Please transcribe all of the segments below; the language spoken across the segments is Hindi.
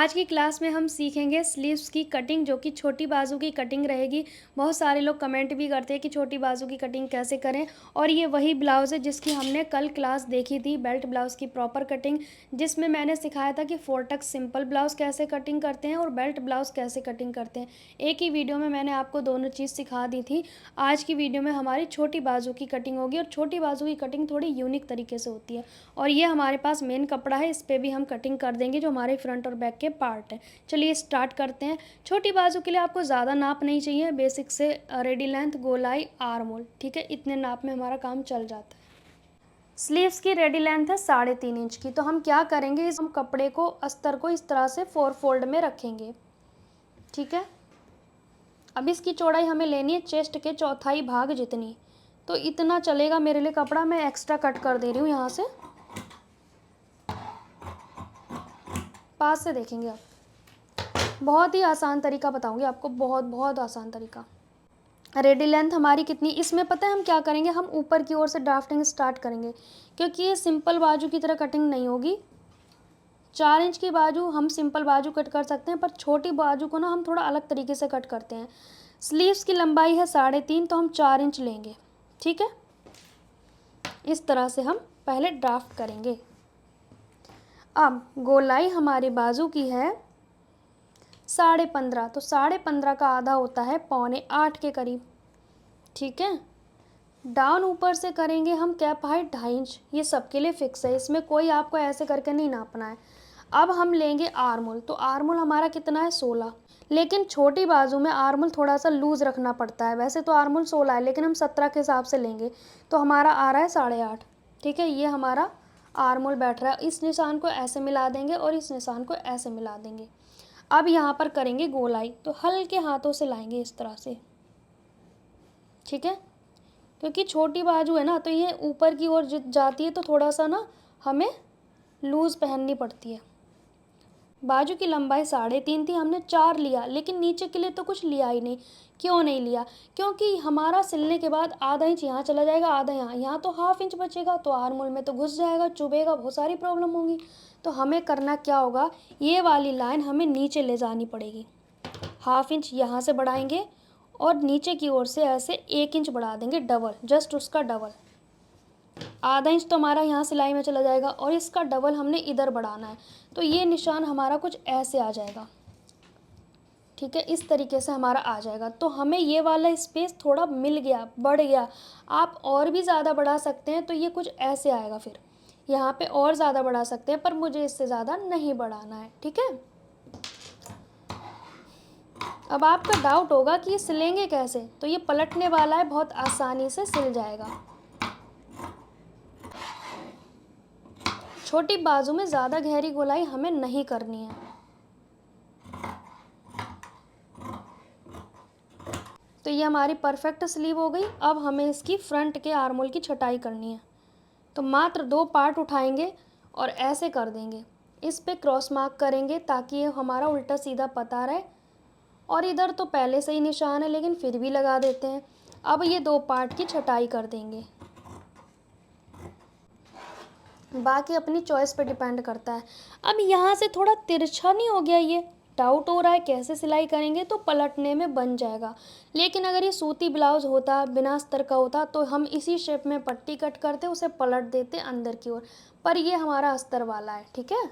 आज की क्लास में हम सीखेंगे स्लीव्स की कटिंग, जो कि छोटी बाजू की कटिंग रहेगी। बहुत सारे लोग कमेंट भी करते हैं कि छोटी बाजू की कटिंग कैसे करें, और ये वही ब्लाउज़ है जिसकी हमने कल क्लास देखी थी, बेल्ट ब्लाउज़ की प्रॉपर कटिंग, जिसमें मैंने सिखाया था कि 4 टक्स सिंपल ब्लाउज़ कैसे कटिंग करते हैं और बेल्ट ब्लाउज़ कैसे कटिंग करते हैं। एक ही वीडियो में मैंने आपको दोनों चीज़ सिखा दी थी। आज की वीडियो में हमारी छोटी बाजू की कटिंग होगी, और छोटी बाजू की कटिंग थोड़ी यूनिक तरीके से होती है। और ये हमारे पास मेन कपड़ा है, इस पर भी हम कटिंग कर देंगे जो हमारे फ्रंट और बैक के पार्ट है। चलिए स्टार्ट करते हैं। छोटी बाजू के लिए आपको ज़्यादा नाप नहीं चाहिए, बेसिक से रेडी लेंथ, गोलाई, आर्म होल, ठीक है, इतने नाप में हमारा काम चल जाता है। स्लीव्स की रेडी लेंथ है 3.5 इंच की। तो हम क्या करेंगे, हम कपड़े को, अस्तर को इस तरह से 4 फोल्ड में रखेंगे, ठीक है। अब इसकी चौड़ाई हमें लेनी है चेस्ट के चौथाई भाग जितनी, तो इतना चलेगा मेरे लिए कपड़ा। मैं एक्स्ट्रा कट कर दे रही हूँ यहाँ से, पास से देखेंगे आप। बहुत ही आसान तरीका बताऊंगी आपको, बहुत बहुत आसान तरीका। रेडी लेंथ हमारी कितनी, इसमें पता है हम क्या करेंगे, हम ऊपर की ओर से ड्राफ्टिंग स्टार्ट करेंगे, क्योंकि ये सिंपल बाजू की तरह कटिंग नहीं होगी। 4 इंच की बाजू हम सिंपल बाजू कट कर सकते हैं, पर छोटी बाजू को ना हम थोड़ा अलग तरीके से कट करते हैं। स्लीव्स की लंबाई है 3.5, तो हम 4 इंच लेंगे, ठीक है। इस तरह से हम पहले ड्राफ्ट करेंगे। अब गोलाई हमारी बाजू की है 15.5, तो 15.5 का आधा होता है 7.25 के करीब, ठीक है। डाउन ऊपर से करेंगे हम कैप हाइट 2.5 इंच, ये सबके लिए फिक्स है, इसमें कोई आपको ऐसे करके नहीं नापना है। अब हम लेंगे आर्म होल, तो आर्म होल हमारा कितना है 16, लेकिन छोटी बाजू में आर्म होल थोड़ा सा लूज़ रखना पड़ता है। वैसे तो आर्म होल 16 है, लेकिन हम 17 के हिसाब से लेंगे, तो हमारा आ रहा है 8.5, ठीक है। ये हमारा आर्म होल बैठ रहा है। इस निशान को ऐसे मिला देंगे और इस निशान को ऐसे मिला देंगे। अब यहाँ पर करेंगे गोलाई, तो हल्के हाथों से लाएंगे इस तरह से, ठीक है। क्योंकि छोटी बाजू है ना, तो ये ऊपर की ओर जाती है, तो थोड़ा सा ना हमें लूज़ पहननी पड़ती है। बाजू की लंबाई 3.5 थी, हमने 4 लिया, लेकिन नीचे के लिए तो कुछ लिया ही नहीं। क्यों नहीं लिया, क्योंकि हमारा सिलने के बाद आधा इंच यहाँ चला जाएगा, आधा यहाँ, यहाँ तो हाफ इंच बचेगा, तो आर्म होल में तो घुस जाएगा, चुभेगा, बहुत सारी प्रॉब्लम होगी। तो हमें करना क्या होगा, ये वाली लाइन हमें नीचे ले जानी पड़ेगी। हाफ इंच यहाँ से बढ़ाएंगे और नीचे की ओर से ऐसे 1 इंच बढ़ा देंगे, डबल, जस्ट उसका डबल। आधा इंच तो हमारा यहाँ सिलाई में चला जाएगा, और इसका डबल हमने इधर बढ़ाना है, तो ये निशान हमारा कुछ ऐसे आ जाएगा, ठीक है। इस तरीके से हमारा आ जाएगा, तो हमें ये वाला स्पेस थोड़ा मिल गया, बढ़ गया। आप और भी ज़्यादा बढ़ा सकते हैं, तो ये कुछ ऐसे आएगा, फिर यहाँ पे और ज़्यादा बढ़ा सकते हैं, पर मुझे इससे ज़्यादा नहीं बढ़ाना है, ठीक है। अब आपका डाउट होगा कि ये सिलेंगे कैसे, तो ये पलटने वाला है, बहुत आसानी से सिल जाएगा। छोटी बाजू में ज़्यादा गहरी गोलाई हमें नहीं करनी है। तो ये हमारी परफेक्ट स्लीव हो गई। अब हमें इसकी फ्रंट के आर्म होल की छटाई करनी है, तो मात्र 2 पार्ट उठाएंगे और ऐसे कर देंगे, इस पे क्रॉस मार्क करेंगे ताकि ये हमारा उल्टा सीधा पता रहे। और इधर तो पहले से ही निशान है, लेकिन फिर भी लगा देते हैं। अब ये 2 पार्ट की छटाई कर देंगे, बाकी अपनी चॉइस पे डिपेंड करता है। अब यहाँ से थोड़ा तिरछा नहीं हो गया, ये डाउट हो रहा है कैसे सिलाई करेंगे, तो पलटने में बन जाएगा। लेकिन अगर ये सूती ब्लाउज़ होता, बिना अस्तर का होता, तो हम इसी शेप में पट्टी कट करते, उसे पलट देते अंदर की ओर, पर ये हमारा अस्तर वाला है, ठीक है।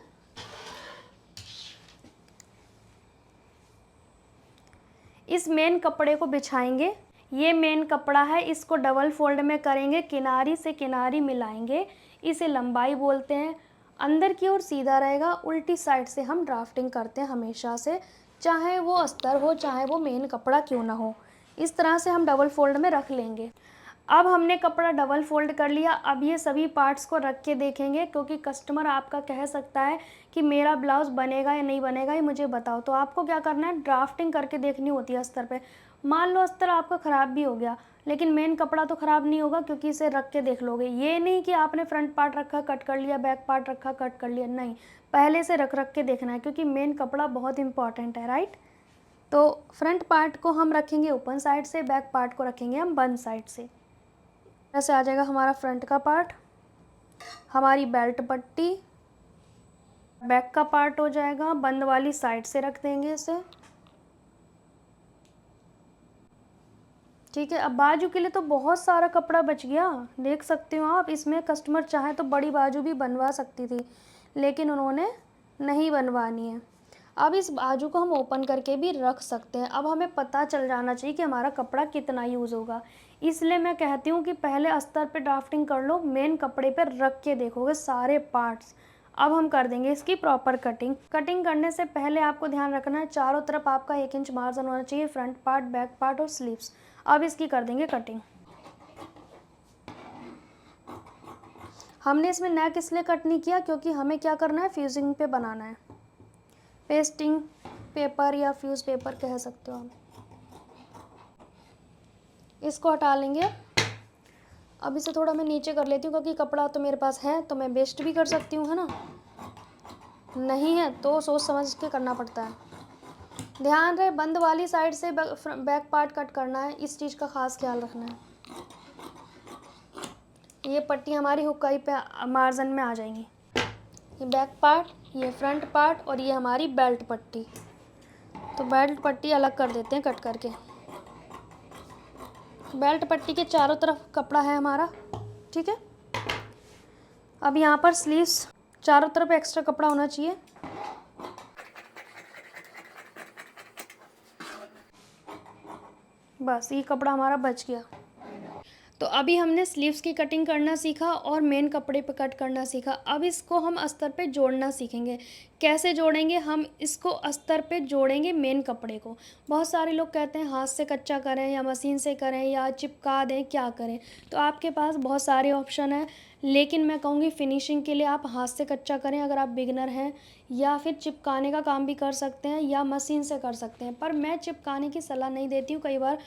इस मेन कपड़े को बिछाएंगे, ये मेन कपड़ा है, इसको डबल फोल्ड में करेंगे, किनारी से किनारी मिलाएंगे, इसे लंबाई बोलते हैं। अंदर की ओर सीधा रहेगा, उल्टी साइड से हम ड्राफ्टिंग करते हैं हमेशा से, चाहे वो अस्तर हो, चाहे वो मेन कपड़ा क्यों ना हो। इस तरह से हम डबल फोल्ड में रख लेंगे। अब हमने कपड़ा डबल फोल्ड कर लिया। अब ये सभी पार्ट्स को रख के देखेंगे, क्योंकि कस्टमर आपका कह सकता है कि मेरा ब्लाउज़ बनेगा या नहीं बनेगा, ये मुझे बताओ। तो आपको क्या करना है, ड्राफ्टिंग करके देखनी होती है अस्तर पे। मान लो अस्तर आपका ख़राब भी हो गया, लेकिन मेन कपड़ा तो ख़राब नहीं होगा, क्योंकि इसे रख के देख लोगे। ये नहीं कि आपने फ्रंट पार्ट रखा कट कर लिया, बैक पार्ट रखा कट कर लिया, नहीं, पहले से रख के देखना है, क्योंकि मेन कपड़ा बहुत इंपॉर्टेंट है, राइट। तो फ्रंट पार्ट को हम रखेंगे ओपन साइड से, बैक पार्ट को रखेंगे हम बंद साइड से। ऐसे आ जाएगा हमारा फ्रंट का पार्ट, हमारी बेल्ट पट्टी, बैक का पार्ट हो जाएगा, बंद वाली साइड से रख देंगे इसे। ठीक है, अब बाजू के लिए तो बहुत सारा कपड़ा बच गया, देख सकते हो आप। इसमें कस्टमर चाहे तो बड़ी बाजू भी बनवा सकती थी, लेकिन उन्होंने नहीं बनवानी है। अब इस बाजू को हम ओपन करके भी रख सकते हैं। अब हमें पता चल जाना चाहिए कि हमारा कपड़ा कितना यूज़ होगा, इसलिए मैं कहती हूँ कि पहले अस्तर पे ड्राफ्टिंग कर लो, मेन कपड़े पर रख के देखोगे सारे पार्ट्स। अब हम कर देंगे इसकी प्रॉपर कटिंग। कटिंग करने से पहले आपको ध्यान रखना है, चारों तरफ आपका 1 इंच मार्जिन होना चाहिए, फ्रंट पार्ट, बैक पार्ट और स्लीव्स। अब इसकी कर देंगे कटिंग। हमने इसमें नेक इसलिए कट नहीं किया क्योंकि हमें क्या करना है, फ्यूजिंग पे बनाना है। पेस्टिंग पेपर या फ्यूज़ पेपर कह सकते हो आप। इसको हटा लेंगे। अब इसे थोड़ा मैं नीचे कर लेती हूँ क्योंकि कपड़ा तो मेरे पास है, तो मैं वेस्ट भी कर सकती हूँ, है ना। नहीं है तो सोच समझ के करना पड़ता है। ध्यान रहे बंद वाली साइड से बैक पार्ट कट करना है, इस चीज़ का ख़ास ख्याल रखना है। ये पट्टी हमारी हुक्काई पे मार्जिन में आ जाएंगी। ये बैक पार्ट, ये फ्रंट पार्ट और ये हमारी बेल्ट पट्टी। तो बेल्ट पट्टी अलग कर देते हैं कट करके। बेल्ट पट्टी के चारों तरफ कपड़ा है हमारा, ठीक है। अब यहाँ पर स्लीव्स, चारों तरफ एक्स्ट्रा कपड़ा होना चाहिए। बस ये कपड़ा हमारा बच गया। तो अभी हमने स्लीव्स की कटिंग करना सीखा और मेन कपड़े पे कट करना सीखा। अब इसको हम अस्तर पे जोड़ना सीखेंगे। कैसे जोड़ेंगे, हम इसको अस्तर पे जोड़ेंगे मेन कपड़े को। बहुत सारे लोग कहते हैं हाथ से कच्चा करें या मशीन से करें या चिपका दें, क्या करें। तो आपके पास बहुत सारे ऑप्शन हैं, लेकिन मैं कहूँगी फिनिशिंग के लिए आप हाथ से कच्चा करें अगर आप बिगिनर हैं, या फिर चिपकाने का काम भी कर सकते हैं या मशीन से कर सकते हैं। पर मैं चिपकाने की सलाह नहीं देती हूँ, कई बार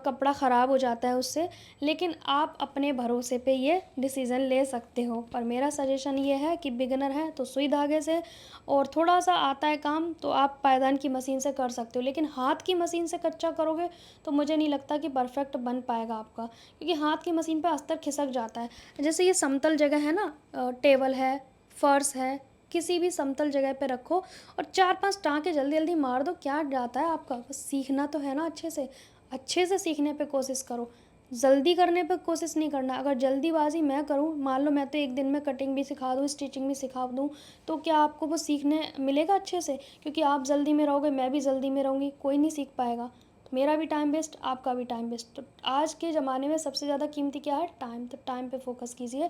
कपड़ा ख़राब हो जाता है उससे। लेकिन आप अपने भरोसे पे ये डिसीज़न ले सकते हो। पर मेरा सजेशन ये है कि बिगिनर है तो सुई धागे से, और थोड़ा सा आता है काम तो आप पायदान की मशीन से कर सकते हो। लेकिन हाथ की मशीन से कच्चा करोगे तो मुझे नहीं लगता कि परफेक्ट बन पाएगा आपका, क्योंकि हाथ की मशीन पे अस्तर खिसक जाता है। जैसे ये समतल जगह है ना, टेबल है, फर्श है, किसी भी समतल जगह पे रखो और 4-5 टाँके जल्दी जल्दी मार दो, क्या जाता है आपका। बस सीखना तो है ना, अच्छे से सीखने पे कोशिश करो, जल्दी करने पे कोशिश नहीं करना। अगर जल्दीबाजी मैं करूँ, मान लो मैं तो एक दिन में कटिंग भी सिखा दूँ, स्टिचिंग भी सिखा दूँ, तो क्या आपको वो सीखने मिलेगा अच्छे से? क्योंकि आप जल्दी में रहोगे, मैं भी जल्दी में रहूँगी, कोई नहीं सीख पाएगा। तो मेरा भी टाइम वेस्ट, आपका भी टाइम वेस्ट। तो आज के ज़माने में सबसे ज़्यादा कीमती क्या है? टाइम। तो टाइम पे फोकस कीजिए,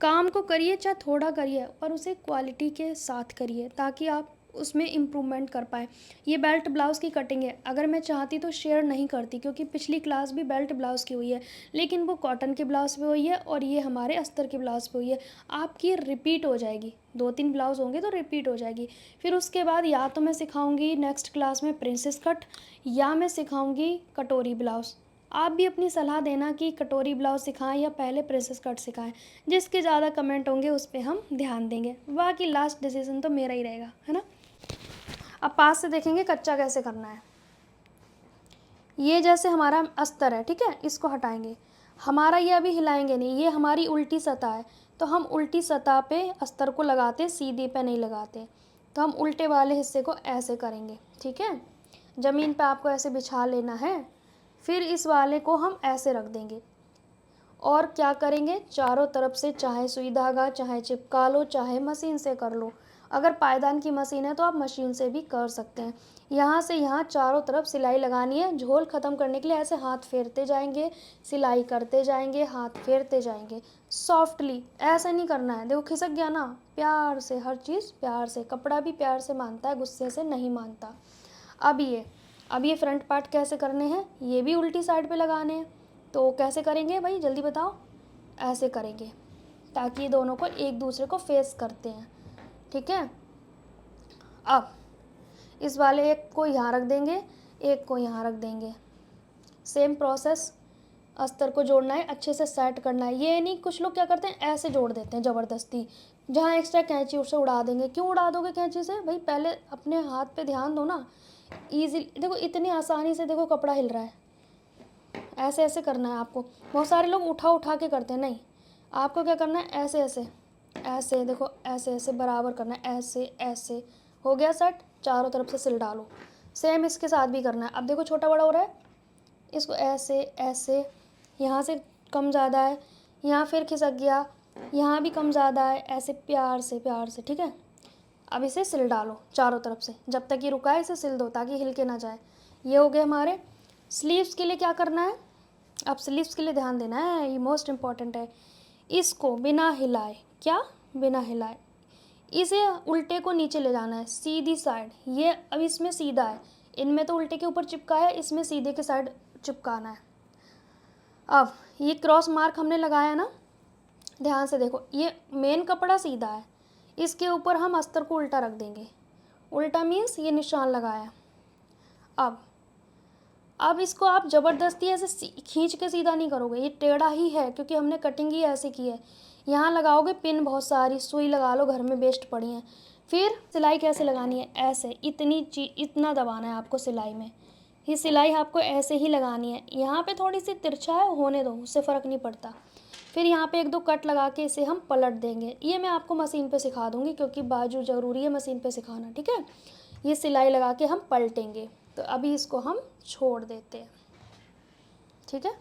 काम को करिए, चाहे थोड़ा करिए, पर उसे क्वालिटी के साथ करिए ताकि आप उसमें इम्प्रूवमेंट कर पाएँ। ये बेल्ट ब्लाउज़ की कटिंग है, अगर मैं चाहती तो शेयर नहीं करती, क्योंकि पिछली क्लास भी बेल्ट ब्लाउज़ की हुई है, लेकिन वो कॉटन के ब्लाउज़ पे हुई है और ये हमारे अस्तर के ब्लाउज़ पे हुई है। आपकी रिपीट हो जाएगी, 2-3 ब्लाउज़ होंगे तो रिपीट हो जाएगी। फिर उसके बाद या तो मैं सिखाऊंगी नेक्स्ट क्लास में प्रिंसेस कट, या मैं सिखाऊंगी कटोरी ब्लाउज़। आप भी अपनी सलाह देना कि कटोरी ब्लाउज़ सिखाएं या पहले प्रिंसेस कट सिखाएं। जिसके ज़्यादा कमेंट होंगे उस पर हम ध्यान देंगे, बाकी लास्ट डिसीजन तो मेरा ही रहेगा, है ना। अब पास से देखेंगे कच्चा कैसे करना है। ये जैसे हमारा अस्तर है, ठीक है, इसको हटाएंगे। हमारा ये अभी हिलाएंगे नहीं, ये हमारी उल्टी सतह है, तो हम उल्टी सतह पे अस्तर को लगाते, सीधी पे नहीं लगाते। तो हम उल्टे वाले हिस्से को ऐसे करेंगे, ठीक है। ज़मीन पे आपको ऐसे बिछा लेना है, फिर इस वाले को हम ऐसे रख देंगे और क्या करेंगे, चारों तरफ से चाहे सुई धागा, चाहे चिपका लो, चाहे मशीन से कर लो। अगर पायदान की मशीन है तो आप मशीन से भी कर सकते हैं। यहाँ से यहाँ चारों तरफ सिलाई लगानी है। झोल ख़त्म करने के लिए ऐसे हाथ फेरते जाएंगे, सिलाई करते जाएंगे, हाथ फेरते जाएंगे सॉफ्टली। ऐसा नहीं करना है, देखो खिसक गया ना, प्यार से, हर चीज़ प्यार से, कपड़ा भी प्यार से मानता है, गुस्से से नहीं मानता। अब ये फ्रंट पार्ट कैसे करने हैं, ये भी उल्टी साइड पे लगाने हैं। तो कैसे करेंगे भाई, जल्दी बताओ। ऐसे करेंगे ताकि ये दोनों को एक दूसरे को फेस करते हैं, ठीक है। अब इस वाले एक को यहाँ रख देंगे, एक को यहाँ रख देंगे। सेम प्रोसेस, अस्तर को जोड़ना है, अच्छे से सेट करना है। ये नहीं, कुछ लोग क्या करते हैं ऐसे जोड़ देते हैं ज़बरदस्ती, जहाँ एक्स्ट्रा कैंची उसे उड़ा देंगे। क्यों उड़ा दोगे कैंची से भाई, पहले अपने हाथ पे ध्यान दो ना। ईजी, देखो इतनी आसानी से देखो कपड़ा हिल रहा है, ऐसे ऐसे करना है आपको। बहुत सारे लोग उठा उठा के करते हैं, नहीं, आपको क्या करना है, ऐसे ऐसे ऐसे देखो, ऐसे ऐसे बराबर करना है, ऐसे ऐसे हो गया सेट। चारों तरफ से सिल डालो। सेम इसके साथ भी करना है। अब देखो छोटा बड़ा हो रहा है, इसको ऐसे ऐसे, यहाँ से कम ज़्यादा है, यहाँ फिर खिसक गया, यहाँ भी कम ज़्यादा है, ऐसे प्यार से, ठीक है। अब इसे सिल डालो चारों तरफ से, जब तक ये रुका है इसे सिल दो ताकि हिल के ना जाए। ये हो गए हमारे। स्लीव्स के लिए क्या करना है, अब स्लीव्स के लिए ध्यान देना है, ये मोस्ट इम्पॉर्टेंट है। इसको बिना हिलाए, क्या, बिना हिलाए इसे उल्टे को नीचे ले जाना है, सीधी साइड। ये अब इसमें सीधा है, इनमें तो उल्टे के ऊपर चिपका है, इसमें सीधे के साइड चिपकाना है। अब ये क्रॉस मार्क हमने लगाया ना, ध्यान से देखो, ये मेन कपड़ा सीधा है, इसके ऊपर हम अस्तर को उल्टा रख देंगे। उल्टा मीन्स ये निशान लगाया। अब इसको आप ज़बरदस्ती ऐसे खींच के सीधा नहीं करोगे, ये टेढ़ा ही है क्योंकि हमने कटिंग ही ऐसे की है। यहाँ लगाओगे पिन, बहुत सारी सुई लगा लो, घर में बेस्ट पड़ी हैं। फिर सिलाई कैसे लगानी है, ऐसे इतना दबाना है आपको सिलाई में। ये सिलाई आपको ऐसे ही लगानी है। यहाँ पे थोड़ी सी तिरछा है, होने दो, उससे फ़र्क नहीं पड़ता। फिर यहाँ पे 1-2 कट लगा के इसे हम पलट देंगे। ये मैं आपको मशीन पे सिखा दूँगी क्योंकि बाजू ज़रूरी है मशीन पे सिखाना, ठीक है। ये सिलाई लगा के हम पलटेंगे। तो अभी इसको हम छोड़ देते हैं, ठीक है।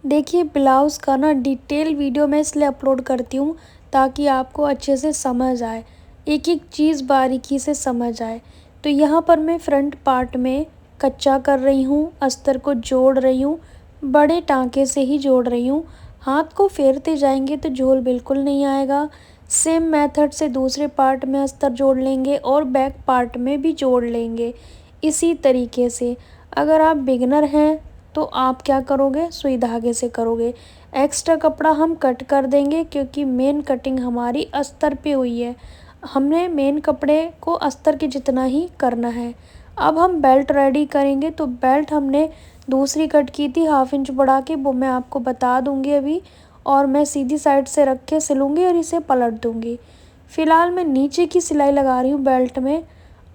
देखिए ब्लाउज़ का ना डिटेल वीडियो मैं इसलिए अपलोड करती हूँ ताकि आपको अच्छे से समझ आए, एक एक चीज़ बारीकी से समझ आए। तो यहाँ पर मैं फ्रंट पार्ट में कच्चा कर रही हूँ, अस्तर को जोड़ रही हूँ, बड़े टाँके से ही जोड़ रही हूँ। हाथ को फेरते जाएंगे तो झोल बिल्कुल नहीं आएगा। सेम मेथड से दूसरे पार्ट में अस्तर जोड़ लेंगे और बैक पार्ट में भी जोड़ लेंगे। इसी तरीके से अगर आप बिगिनर हैं तो आप क्या करोगे, सुई धागे से करोगे। एक्स्ट्रा कपड़ा हम कट कर देंगे क्योंकि मेन कटिंग हमारी अस्तर पे हुई है, हमने मेन कपड़े को अस्तर के जितना ही करना है। अब हम बेल्ट रेडी करेंगे। तो बेल्ट हमने दूसरी कट की थी 1/2 इंच बढ़ा के, वो मैं आपको बता दूंगी अभी। और मैं सीधी साइड से रख के सिलूँगी और इसे पलट दूंगी। फ़िलहाल मैं नीचे की सिलाई लगा रही हूँ बेल्ट में।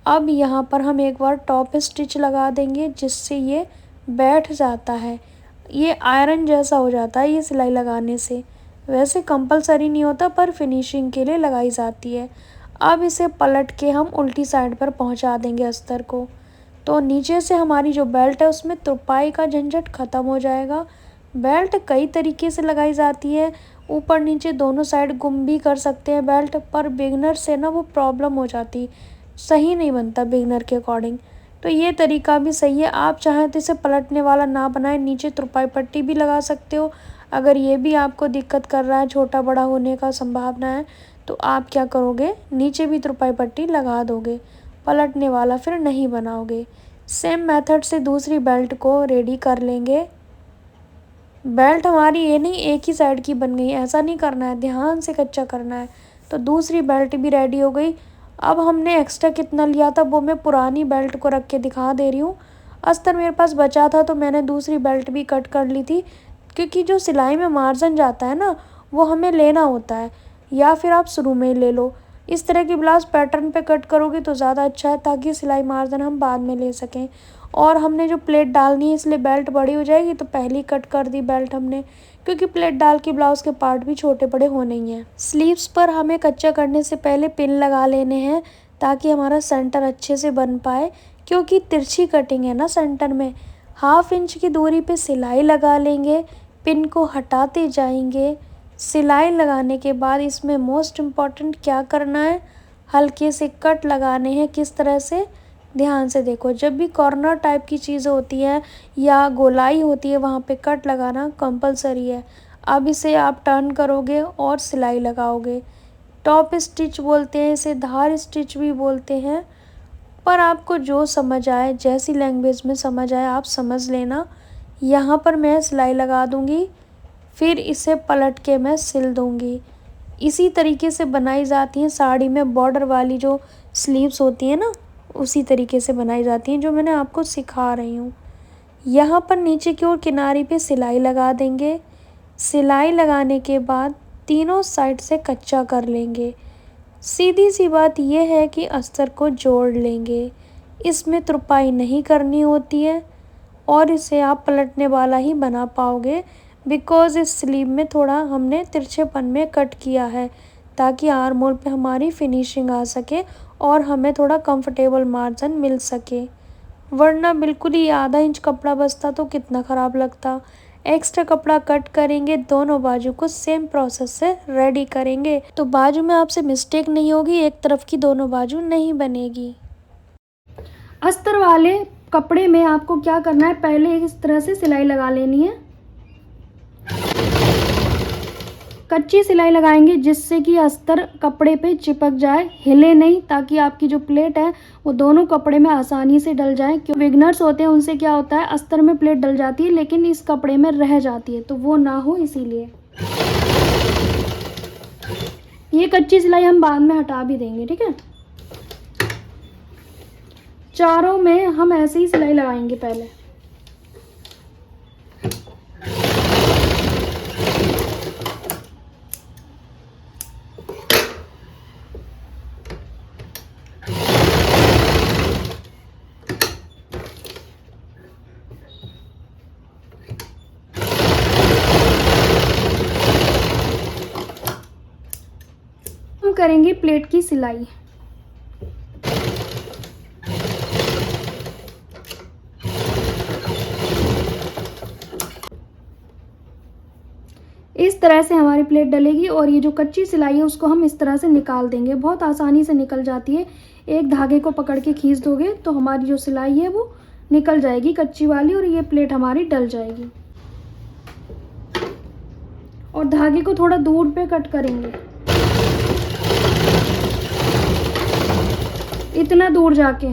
अब यहाँ पर हम एक बार टॉप स्टिच लगा देंगे जिससे ये बैठ जाता है, ये आयरन जैसा हो जाता है ये सिलाई लगाने से। वैसे कंपलसरी नहीं होता पर फिनिशिंग के लिए लगाई जाती है। अब इसे पलट के हम उल्टी साइड पर पहुँचा देंगे अस्तर को। तो नीचे से हमारी जो बेल्ट है उसमें तुरपाई का झंझट ख़त्म हो जाएगा। बेल्ट कई तरीके से लगाई जाती है, ऊपर नीचे दोनों साइड गुम भी कर सकते हैं बेल्ट, पर बिगनर से ना वो प्रॉब्लम हो जाती, सही नहीं बनता बिगनर के अकॉर्डिंग। तो ये तरीका भी सही है। आप चाहें तो इसे पलटने वाला ना बनाएं, नीचे तुरपाई पट्टी भी लगा सकते हो। अगर ये भी आपको दिक्कत कर रहा है, छोटा बड़ा होने का संभावना है, तो आप क्या करोगे, नीचे भी तुरपाई पट्टी लगा दोगे, पलटने वाला फिर नहीं बनाओगे। सेम मेथड से दूसरी बेल्ट को रेडी कर लेंगे। बेल्ट हमारी ये नहीं एक ही साइड की बन गई, ऐसा नहीं करना है, ध्यान से कच्चा करना है। तो दूसरी बेल्ट भी रेडी हो गई। अब हमने एक्स्ट्रा कितना लिया था वो मैं पुरानी बेल्ट को रख के दिखा दे रही हूँ। अस्तर मेरे पास बचा था तो मैंने दूसरी बेल्ट भी कट कर ली थी, क्योंकि जो सिलाई में मार्जिन जाता है ना वो हमें लेना होता है, या फिर आप शुरू में ही ले लो। इस तरह की ब्लाउज़ पैटर्न पे कट करोगे तो ज़्यादा अच्छा है ताकि सिलाई मार्जिन हम बाद में ले सकें। और हमने जो प्लेट डालनी है इसलिए बेल्ट बड़ी हो जाएगी, तो पहले ही कट कर दी बेल्ट हमने, क्योंकि प्लेट डाल के ब्लाउज़ के पार्ट भी छोटे बड़े होने ही हैं। स्लीव्स पर हमें कच्चा करने से पहले पिन लगा लेने हैं ताकि हमारा सेंटर अच्छे से बन पाए, क्योंकि तिरछी कटिंग है ना सेंटर में। 1/2 इंच की दूरी पे सिलाई लगा लेंगे, पिन को हटाते जाएंगे। सिलाई लगाने के बाद इसमें मोस्ट इम्पॉर्टेंट क्या करना है, हल्के से कट लगाने हैं। किस तरह से, ध्यान से देखो, जब भी कॉर्नर टाइप की चीज़ होती है या गोलाई होती है वहाँ पे कट लगाना कंपलसरी है। अब इसे आप टर्न करोगे और सिलाई लगाओगे। टॉप स्टिच बोलते हैं इसे, धार स्टिच भी बोलते हैं, पर आपको जो समझ आए, जैसी लैंग्वेज में समझ आए आप समझ लेना। यहाँ पर मैं सिलाई लगा दूँगी, फिर इसे पलट के मैं सिल दूँगी। इसी तरीके से बनाई जाती हैं साड़ी में बॉर्डर वाली जो स्लीव्स होती हैं ना, उसी तरीके से बनाई जाती हैं जो मैंने आपको सिखा रही हूँ। यहाँ पर नीचे की ओर किनारी पे सिलाई लगा देंगे। सिलाई लगाने के बाद तीनों साइड से कच्चा कर लेंगे। सीधी सी बात यह है कि अस्तर को जोड़ लेंगे, इसमें तुरपाई नहीं करनी होती है और इसे आप पलटने वाला ही बना पाओगे, बिकॉज़ इस स्लीव में थोड़ा हमने तिरछेपन में कट किया है ताकि आर्म होल पे हमारी फिनिशिंग आ सके और हमें थोड़ा कंफर्टेबल मार्जिन मिल सके। वरना बिल्कुल ही आधा इंच कपड़ा बचता तो कितना ख़राब लगता। एक्स्ट्रा कपड़ा कट करेंगे, दोनों बाजू को सेम प्रोसेस से रेडी करेंगे तो बाजू में आपसे मिस्टेक नहीं होगी, एक तरफ की दोनों बाजू नहीं बनेगी। अस्तर वाले कपड़े में आपको क्या करना है, पहले इस तरह से सिलाई लगा लेनी है। कच्ची सिलाई लगाएंगे जिससे कि अस्तर कपड़े पे चिपक जाए, हिले नहीं, ताकि आपकी जो प्लेट है वो दोनों कपड़े में आसानी से डल जाए। क्यों बिगनर्स होते हैं उनसे क्या होता है, अस्तर में प्लेट डल जाती है लेकिन इस कपड़े में रह जाती है, तो वो ना हो इसीलिए। ये कच्ची सिलाई हम बाद में हटा भी देंगे, ठीक है। चारों में हम ऐसे ही सिलाई लगाएंगे पहले। हम करेंगे प्लेट की सिलाई। इस तरह से हमारी प्लेट डलेगी और ये जो कच्ची सिलाई है उसको हम इस तरह से निकाल देंगे, बहुत आसानी से निकल जाती है। एक धागे को पकड़ के खींच दोगे तो हमारी जो सिलाई है वो निकल जाएगी कच्ची वाली और ये प्लेट हमारी डल जाएगी। और धागे को थोड़ा दूर पे कट करेंगे, इतना दूर जाके।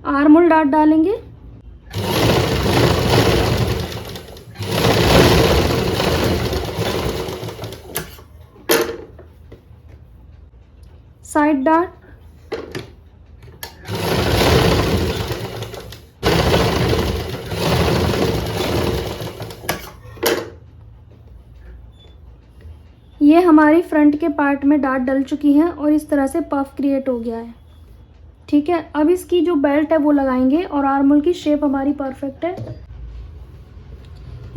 आर्म होल डाट डालेंगे। साइड डाट, ये हमारी फ्रंट के पार्ट में डाट डल चुकी है और इस तरह से पफ क्रिएट हो गया है, ठीक है। अब इसकी जो बेल्ट है वो लगाएंगे और आर्म होल की शेप हमारी परफेक्ट है।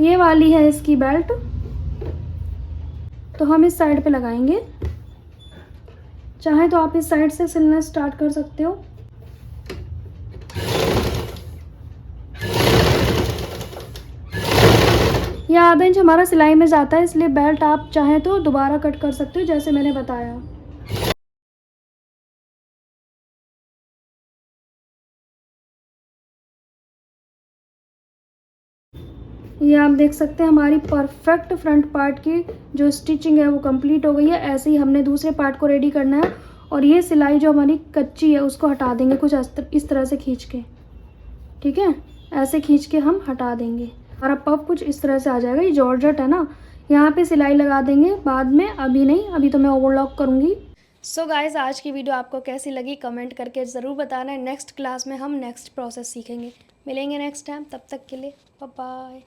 ये वाली है इसकी बेल्ट, तो हम इस साइड पे लगाएंगे। चाहे तो आप इस साइड से सिलना स्टार्ट कर सकते हो। यह आधा इंच हमारा सिलाई में जाता है, इसलिए बेल्ट आप चाहें तो दोबारा कट कर सकते हो जैसे मैंने बताया। ये आप देख सकते हैं हमारी परफेक्ट फ्रंट पार्ट की जो स्टिचिंग है वो कंप्लीट हो गई है। ऐसे ही हमने दूसरे पार्ट को रेडी करना है और ये सिलाई जो हमारी कच्ची है उसको हटा देंगे कुछ इस तरह से खींच के, ठीक है। ऐसे खींच के हम हटा देंगे। हमारा पफ कुछ इस तरह से आ जाएगा। ये जॉर्जेट है ना, यहाँ पे सिलाई लगा देंगे बाद में, अभी नहीं, अभी तो मैं ओवरलॉक करूँगी। सो गाइस, आज की वीडियो आपको कैसी लगी कमेंट करके ज़रूर बताना है। नेक्स्ट क्लास में हम नेक्स्ट प्रोसेस सीखेंगे। मिलेंगे नेक्स्ट टाइम, तब तक के लिए बाय बाय।